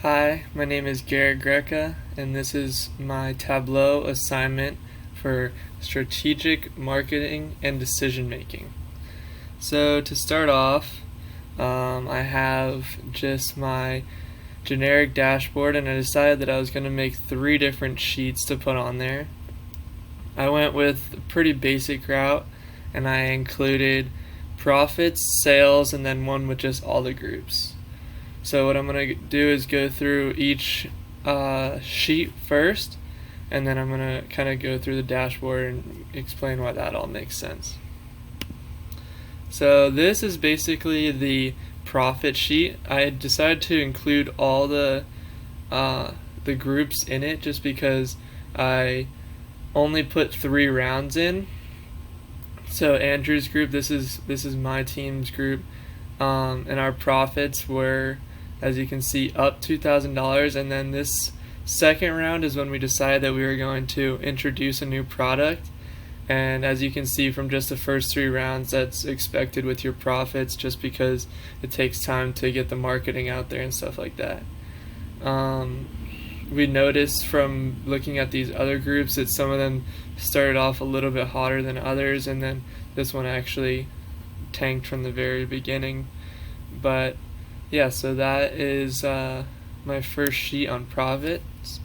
Hi, my name is Garrett Greca, and this is my Tableau assignment for strategic marketing and decision making. So to start off, I have just my generic dashboard, and I decided that I was going to make 3 different sheets to put on there. I went with a pretty basic route, and I included profits, sales, and then one with just all the groups. So what I'm going to do is go through each sheet first, and then I'm going to kind of go through the dashboard and explain why that all makes sense. So this is basically the profit sheet. I decided to include all the groups in it just because I only put 3 rounds in. So Andrew's group, this is my team's group, and our profits were, as you can see, up $2,000, and then this second round is when we decided that we were going to introduce a new product. And as you can see from just the first 3 rounds, that's expected with your profits just because it takes time to get the marketing out there and stuff like that. We noticed from looking at these other groups that some of them started off a little bit hotter than others, and then this one actually tanked from the very beginning. But yeah, so that is my first sheet on profits.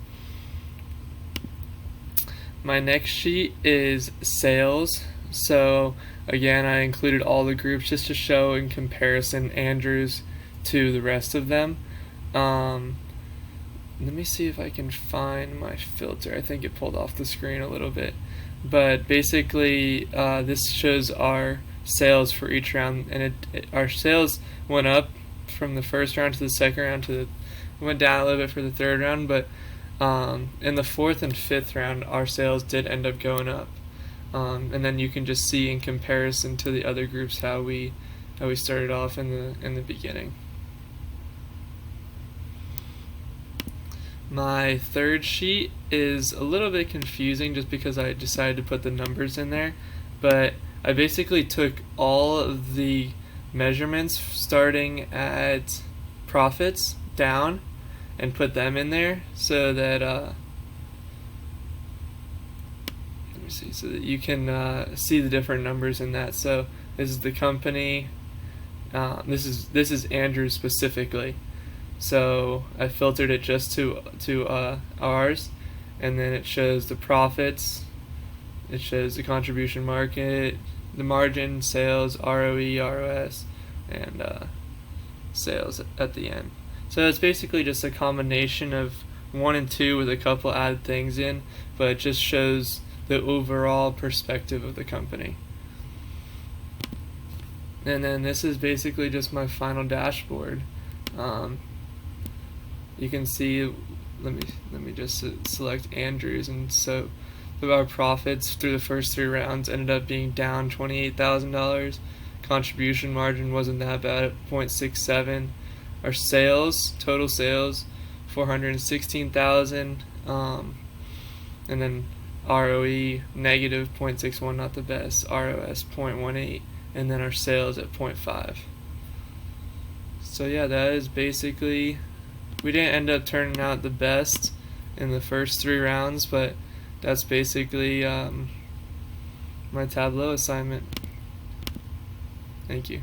My next sheet is sales. So again, I included all the groups just to show in comparison Andrews to the rest of them. Let me see if I can find my filter. I think it pulled off the screen a little bit. But basically, this shows our sales for each round, and our sales went up from the first round to the second round went down a little bit for the third round, but in the 4th and 5th round, our sales did end up going up. And then you can just see in comparison to the other groups how we started off in the beginning. My third sheet is a little bit confusing just because I decided to put the numbers in there, but I basically took all of the measurements starting at profits down and put them in there so that let me see, so that you can see the different numbers in that. So this is the company. This is Andrew specifically. So I filtered it just to ours, and then it shows the profits, it shows the contribution market, the margin, sales, ROE, ROS, and sales at the end. So it's basically just a combination of 1 and 2 with a couple added things in, but it just shows the overall perspective of the company. And then this is basically just my final dashboard. You can see, let me just select Andrews, and so our profits through the first 3 rounds ended up being down $28,000. Contribution margin wasn't that bad at 0.67. Our sales, total sales, 416,000, and then ROE negative 0.61, not the best. ROS 0.18, and then our sales at 0.5. So yeah, that is basically. We didn't end up turning out the best in the first 3 rounds, but that's basically my Tableau assignment. Thank you.